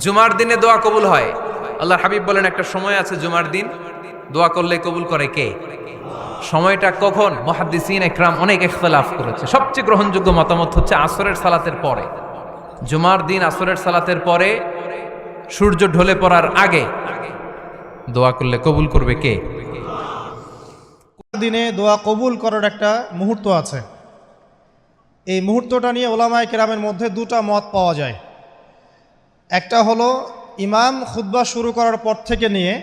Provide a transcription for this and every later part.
জুমার দিনে দোয়া কবুল হয়। আল্লাহর হাবিব বলেন একটা সময় আছে জুমার দিন দোয়া করলে কবুল করে কে? সময়টা কখন? মুহাদ্দিসিন ইকরাম অনেক ইখতিলাফ করেছে। সবচেয়ে গ্রহণযোগ্য মতামত হচ্ছে আসরের সালাতের পরে। জুমার দিন আসরের সালাতের পরে সূর্য ঢলে পড়ার আগে দোয়া করলে কবুল করবে কে? দিনে দোয়া কবুল করার একটা মুহূর্ত আছে। এই মুহূর্তটা নিয়ে ওলামায়ে কেরামের মধ্যে দুটা মত পাওয়া যায়। একটা হলো ইমাম খুতবা শুরু করার পর থেকে নিয়ে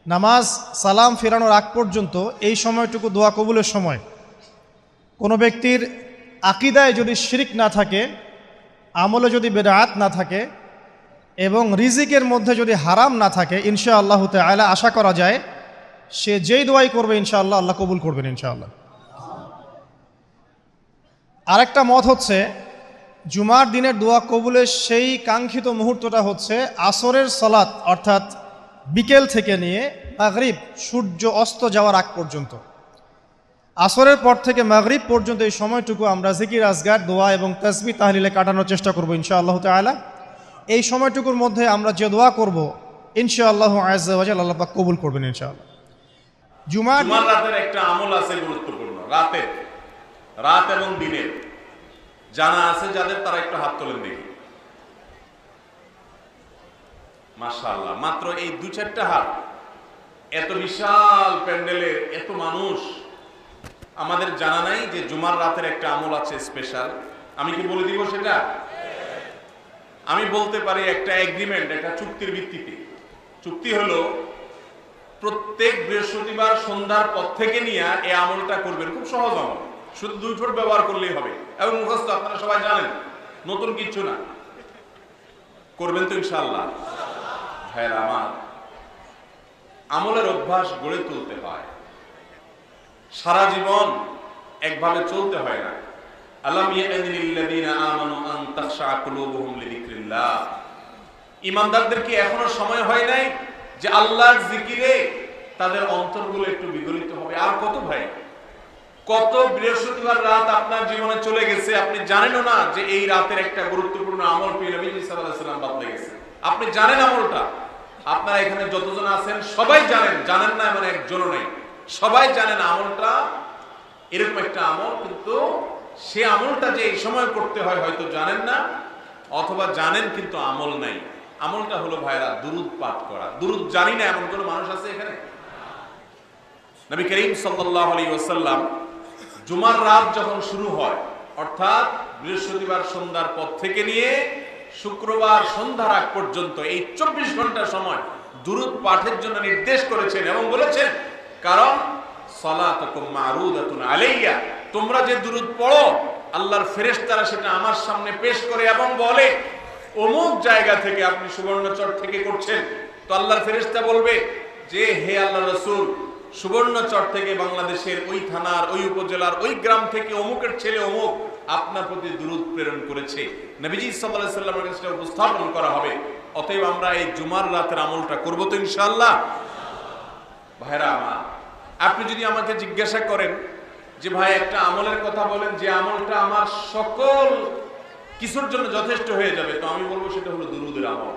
নামাজ সালাম ফেরানোর আগ পর্যন্ত এই সময়টুকু দোয়া কবুলের সময়। কোনো ব্যক্তির আকিদায় যদি শিরিক না থাকে, আমলে যদি বেদাত না থাকে এবং রিজিকের মধ্যে যদি হারাম না থাকে, ইনশাআল্লাহ তাআলা আশা করা যায় সে যেই দোয়াই করবে ইনশাআল্লাহ আল্লাহ কবুল করবেন ইনশাআল্লাহ। আরেকটা মত হচ্ছে জুমার দিনের দোয়া কবুলের সেই কাঙ্ক্ষিত মুহূর্তটা হচ্ছে আসরের সালাত, অর্থাৎ বিকেল থেকে নিয়ে মাগরিব সূর্য অস্ত যাওয়ার আগ পর্যন্ত। আসরের পর থেকে মাগরিব পর্যন্ত এই সময়টুকু আমরা জিকির আজগার দোয়া এবং তাসবিহ তাহলিলে কাটানোর চেষ্টা করব ইনশাআল্লাহ তাআলা। এই সময়টুকুর মধ্যে আমরা যে দোয়া করব ইনশাআল্লাহ আযজা ওয়া জাল্লা আল্লাহ পাক কবুল করবেন ইনশাআল্লাহ। জুমার রাতের একটা আমল আছে গুরুত্বপূর্ণ, রাত এবং দিনের জানা আছে যাদের, তারা একটু হাত তোলেন দেখি। মাশাআল্লাহ, মাত্র এই 2-4টা হাত। এত বিশাল প্যান্ডেলে এত মানুষ, আমাদের জানা নাই যে জুমার রাতের একটা আমল আছে স্পেশাল। আমি কি বলে দিব সেটা? আমি বলতে পারি একটা এগ্রিমেন্ট, একটা চুক্তির ভিত্তিতে। চুক্তি হলো প্রত্যেক বৃহস্পতিবার সন্ধ্যার পর থেকে নিয়ে এই আমলটা করবেন। খুব সহজ আমল, শুধু 2 ঠোঁট ব্যবহার করলেই হবে এবং মুখস্থ, আপনারা সবাই জানেন, নতুন কিছু না। করবেন তো ইনশাআল্লাহ? ভাইরা আমার, আমলের অভ্যাস গড়ে তুলতে হয়, সারা জীবন একভাবে চলতে হয় না। আলাম ইয়ানিল্লাযিনা আমানু আন তাখশা কুলুবুহুম লিযিকরিল্লাহ। ঈমানদারদের কি এখনো সময় হয় নাই যে আল্লাহর জিকিরে তাদের অন্তরগুলো একটু বিগলিত হবে? আর কত ভাই, কত বৃহস্পতিবার রাত আপনার জীবনে চলে গেছে, আপনি জানেনও না যে এই রাতের একটা গুরুত্বপূর্ণ আমল প্রিয় নবী সাল্লাল্লাহু আলাইহি ওয়াসাল্লাম বাতলে গেছে। আপনি জানেন আমলটা, আপনারা এখানে যতজন আছেন সবাই জানেন, জানেন না এমন একজনও নেই, সবাই জানেন আমলটা এরকম একটা আমল, কিন্তু সে আমলটা যে এই সময় করতে হয় হয়তো জানেন না, অথবা জানেন কিন্তু আমল নাই। আমলটা হলো ভাইরা দুরূদ পাঠ করা। দুরূদ জানি না এমন কোন মানুষ আছে এখানে? নবী করিম সাল্লাল্লাহু আলাইহি ওয়াসাল্লাম জুমার রাত যখন শুরু হয়, অর্থাৎ বৃহস্পতিবার সন্ধ্যার পর থেকে নিয়ে শুক্রবার সন্ধ্যার আগ পর্যন্ত এই 24 ঘন্টা সময় দুরূদ পাঠের জন্য নির্দেশ করেছেন এবং বলেছেন, কারণ সালাতুকুম মারুদাতুন আলাইয়া, তোমরা যে দুরূদ পড়ো আল্লাহর ফেরেশতারা সেটা আমার সামনে পেশ করে এবং বলে অমুক জায়গা থেকে, আপনি সুবর্ণচর থেকে করছেন, তো আল্লাহর ফেরেশতা বলবে যে হে আল্লাহর রাসূল, সুবর্ণচর থেকে বাংলাদেশের ওই থানার ওই উপজেলার ওই গ্রাম থেকে অমুকের ছেলে অমুক আপনার প্রতি দুরূদ প্রেরণ করেছে। নবীজি সাল্লাল্লাহু আলাইহি ওয়াসাল্লামের কাছে উপস্থাপন করা হবে। অতএব আমরা এই জুমার রাতের আমলটা করব তো ইনশাআল্লাহ? ভাইরা আমার, আপনি যদি আমাকে জিজ্ঞাসা করেন যে ভাই একটা আমলের কথা বলেন যে আমলটা আমার সকল কিছুর জন্য যথেষ্ট হয়ে যাবে, তো আমি বলবো সেটা হলো দুরূদের আমল।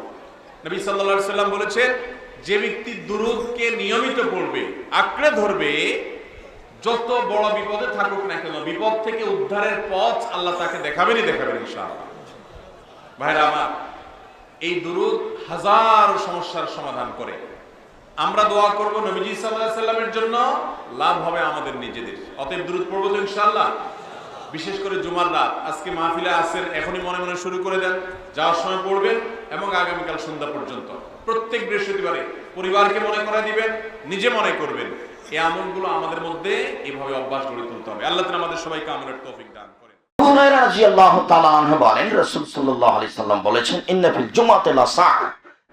নবী সাল্লাল্লাহু আলাইহি ওয়াসাল্লাম বলেছেন, যে ব্যক্তি দুরূদকে নিয়মিত পড়বে, আঁকড়ে ধরবে, যত বড় বিপদে থাকুক না কেন, বিপদ থেকে উদ্ধারের পথ আল্লাহ তাকে দেখাবেনই দেখাবেন ইনশাআল্লাহ। ভাইরা আমার, এই দুরূদ হাজার সমস্যার সমাধান করে। আমরা দোয়া করব নবীজি সাল্লাল্লাহু আলাইহি ওয়াসাল্লামের জন্য, লাভ হবে আমাদের নিজেদের। অতএব দুরূদ পড়ব তো ইনশাআল্লাহ। বিশেষ করে জুমার রাত, আজকে মাহফিলে আসেন, এখনই মনে মনে শুরু করে দেন, যাওয়ার সময় পড়বেন এবং আগামীকাল সন্ধ্যা পর্যন্ত প্রত্যেক বৃহস্পতিবারে পরিবারকে মনে করে দিবেন, নিজে মনে করবেন। এই আমলগুলো আমাদের মধ্যে এইভাবে অভ্যাস গড়ে তুলতে হবে। আল্লাহ তাআলা আমাদের সবাইকে আমলের তৌফিক দান করেন। আবু হুরায়রা রাদিয়াল্লাহু তাআলা আনহু বলেন, রাসূল সাল্লাল্লাহু আলাইহি সাল্লাম বলেছেন, ইন্না ফিল জুমাতি লা সাআ,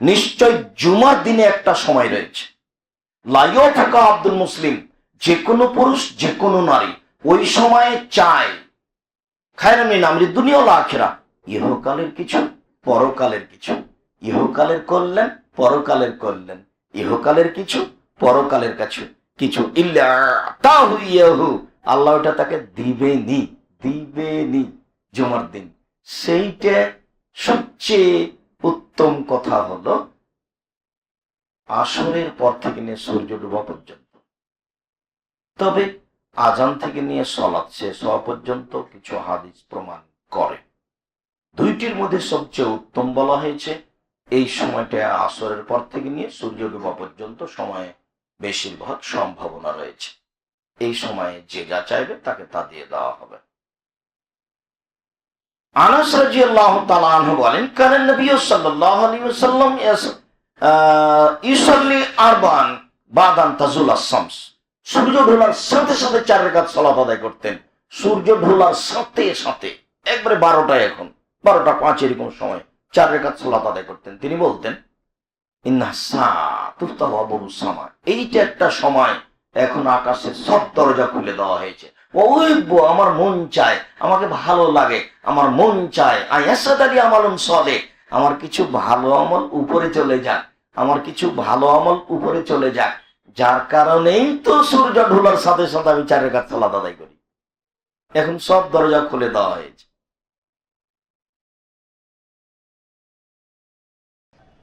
নিশ্চয় জুমার দিনে একটা সময় রয়েছে, লা ইয়াফাকা আব্দুল মুসলিম, যে কোনো পুরুষ যে কোনো নারী ওই সময়ে চায় খায়রান মিন আমরি দুনিয়া ওয়াল আখিরা, ইহকালের কিছু পরকালের কিছু, ইহকালের কল্যাণ পরকালের কল্যাণ, ইহকালের কিছু পরকালের কিছু, ইল্লা তাহু ইয়াহু, আল্লাহ ওটা তাকে দিবেনি জুমার দিন। সেইটা সবচেয়ে উত্তম কথা হলো আসরের পর থেকে নিয়ে সূর্য ডোবা পর্যন্ত। তবে আজান থেকে নিয়ে সলাৎ শেষ হওয়া পর্যন্ত কিছু হাদিস প্রমাণ করে। দুইটির মধ্যে সবচেয়ে উত্তম বলা হয়েছে এই সময়টা আসরের পর থেকে নিয়ে সূর্য ডোবা পর্যন্ত সময়ে বেশিরভাগ সম্ভাবনা রয়েছে। এই সময়ে যে যা চাইবে তাকে তা দিয়ে দেওয়া হবে। আনাস রাদিয়াল্লাহু তাআলা আনহু বলেন, কানা নবী সাল্লাল্লাহু আলাইহি ওয়াসাল্লাম ইউসাল্লি আরবান বাদান তাজুলাস শামস। সূর্য ঢোলার সাথে সাথে 4 রাকাত সালাত আদায় করতেন। সূর্য ঢোলার সাথে সাথে একবারে 12টা, এখন 12টা 5 এরকম সময় 4 রাকাত সালাত আদায় করতেন। তিনি বলতেন, ইন্না সাতুফতাহু আবওয়াবুস সামা, এইটা একটা সময় এখন আকাশের সব দরজা খুলে দেওয়া হয়েছে। আমার মন চায়, আমাকে ভালো লাগে, আমার মন চায় আয়াসাদালি আমালুন সালেহ, আমার কিছু ভালো আমল উপরে চলে যাক, আমার কিছু ভালো আমল উপরে চলে যাক। যার কারণেই তো সূর্য ঢোলার সাথে সাথে আমি 4 রাকাত সালাত আদায় করি। এখন সব দরজা খুলে দেওয়া হয়েছে।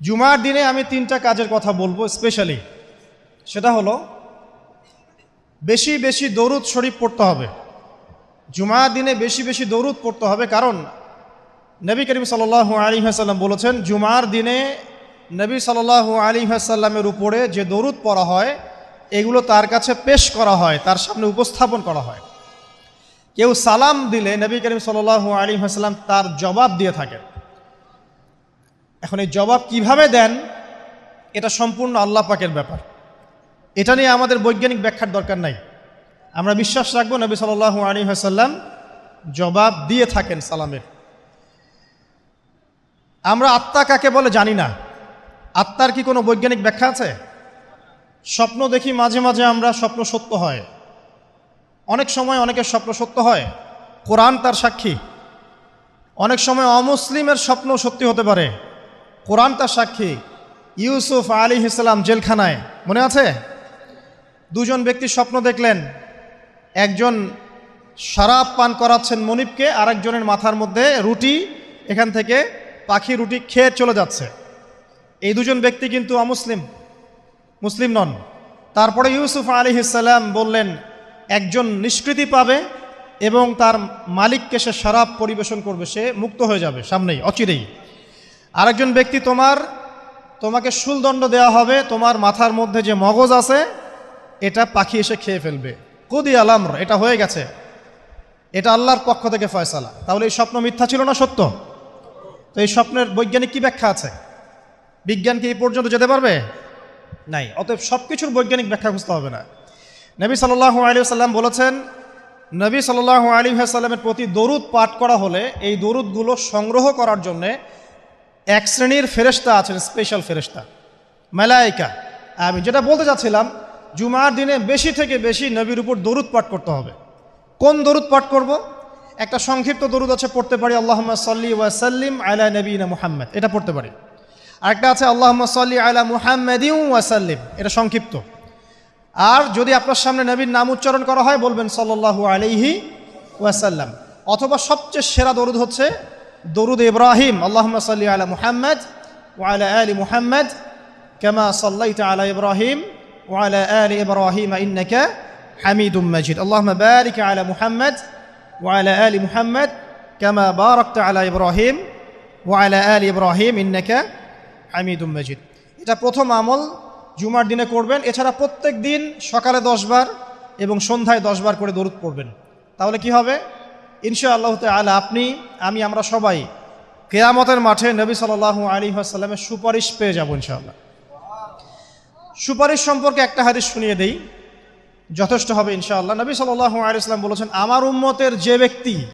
জুমার দিনে আমি 3টা কাজের কথা বলবো স্পেশালি। সেটা হলো বেশি বেশি দরুদ শরীফ পড়তে হবে। জুমার দিনে বেশি বেশি দরুদ পড়তে হবে, কারণ নবী করিম সাল্লাল্লাহু আলাইহি ওয়াসাল্লাম বলেছেন, জুমার দিনে নবী সাল্লাল্লাহু আলাইহি ওয়াসাল্লামের উপরে যে দরুদ পড়া হয় এগুলো তার কাছে পেশ করা হয়, তার সামনে উপস্থাপন করা হয়। কেউ সালাম দিলে নবী করিম সাল্লাল্লাহু আলাইহি ওয়াসাল্লাম তার জবাব দিয়ে থাকেন। এখন এই জবাব কিভাবে দেন এটা সম্পূর্ণ আল্লাহ পাকের ব্যাপার। এটা নিয়ে আমাদের বৈজ্ঞানিক ব্যাখ্যার দরকার নাই। আমরা বিশ্বাস রাখবো নবী সাল্লাল্লাহু আলাইহি ওয়াসাল্লাম জবাব দিয়ে থাকেন সালামের। আমরা আত্মা কাকে বলে জানি না। আত্মার কি কোনো বৈজ্ঞানিক ব্যাখ্যা আছে? স্বপ্ন দেখি মাঝে মাঝে আমরা, স্বপ্ন সত্য হয়। অনেক সময় অনেকের স্বপ্ন সত্য হয়, কোরআন তার সাক্ষী। অনেক সময় অমুসলিমের স্বপ্ন সত্যি হতে পারে, কোরআন তার সাক্ষী। ইউসুফ আলাইহিস সালাম জেলখানায়, মনে আছে? 2 জন ব্যক্তি স্বপ্ন দেখলেন, একজন শরাব পান করাচ্ছেন মনিবকে, আরেকজনের মাথার মধ্যে রুটি, এখান থেকে পাখি রুটি খেয়ে চলে যাচ্ছে। এই 2 জন ব্যক্তি কিন্তু অমুসলিম, মুসলিম নন। তারপরে ইউসুফ আলাইহিস সালাম বললেন, একজন নিষ্কৃতি পাবে এবং তার মালিককে সে শরাব পরিবেশন করবে, সে মুক্ত হয়ে যাবে সামনেই, অচিরেই। আরেকজন ব্যক্তি তোমাকে শুলদণ্ড দেওয়া হবে, তোমার মাথার মধ্যে যে মগজ আছে এটা পাখি এসে খেয়ে ফেলবে। কুদি আলামর, এটা হয়ে গেছে, এটা আল্লাহর পক্ষ থেকে ফয়সালা। তাহলে এই স্বপ্ন মিথ্যা ছিল না সত্য? তো এই স্বপ্নের বৈজ্ঞানিক কি ব্যাখ্যা আছে? বিজ্ঞান কি এই পর্যন্ত যেতে পারবে? নাই। অতএব সব কিছুর বৈজ্ঞানিক ব্যাখ্যা খুঁজতে হবে না। নবী সাল্লাল্লাহু আলাইহি ওয়াসাল্লাম বলেছেন, নবী সাল্লাল্লাহু আলাইহি ওয়াসাল্লামের প্রতি দরুদ পাঠ করা হলে এই দরুদগুলো সংগ্রহ করার জন্যে 1 শ্রেণীর ফেরেশতা আছেন, স্পেশাল ফেরেশতা, মালায়েকা। আমি যেটা বলতে চাচ্ছিলাম, জুমার দিনে বেশি থেকে বেশি নবীর উপর দরুদ পাঠ করতে হবে। কোন দরুদ পাঠ করব? একটা সংক্ষিপ্ত দরুদ আছে, পড়তে পারি আল্লাহুম্মা সাল্লি ওয়া সাল্লিম আলা নবিয়িনা মুহাম্মদ, এটা পড়তে পারি। আরেকটা আছে আল্লাহুম্মা সাল্লি আলা মুহাম্মাদিন ওয়া সাল্লিম, এটা সংক্ষিপ্ত। আর যদি আপনার সামনে নবীর নাম উচ্চারণ করা হয় বলবেন সাল্লাল্লাহু আলাইহি ওয়াসাল্লাম। অথবা সবচেয়ে সেরা দরুদ হচ্ছে দরুদ ইব্রাহিম, আল্লাহুম্মা সাল্লি আলা মুহাম্মদ ওয়া আলা আলি মুহাম্মদ কামা সাল্লাইতা আলা ইব্রাহিম ওয়া আলা আলি ইব্রাহিম ইন্নাকা হামিদুম মাজিদ। আল্লাহুম্মা বারিক আলা মুহাম্মদ ওয়া আলা আলি মুহাম্মদ কামা বারাকতা আলা ইব্রাহিম ওয়া আলা আলি ইব্রাহিম ইন্নাকা হামিদুম মাজিদ। এটা প্রথম আমল, জুমার দিনে করবেন। এছাড়া প্রত্যেক দিন সকালে 10 বার এবং সন্ধ্যায় 10 বার করে দরুদ পড়বেন। তাহলে কি হবে? ইনশাআল্লাহ তাআলা আপনি, আমি, আমরা সবাই কিয়ামতের মাঠে নবী সাল্লাল্লাহু আলাইহি ওয়াসাল্লামের সুপারিশ পেয়ে যাব ইনশাআল্লাহ। সুপারিশ সম্পর্কে একটা হাদিস শুনিয়ে দেই, যথেষ্ট হবে ইনশাআল্লাহ। নবী সাল্লাল্লাহু আলাইহি ওয়াসাল্লাম বলেছেন, আমার উম্মতের যে ব্যক্তি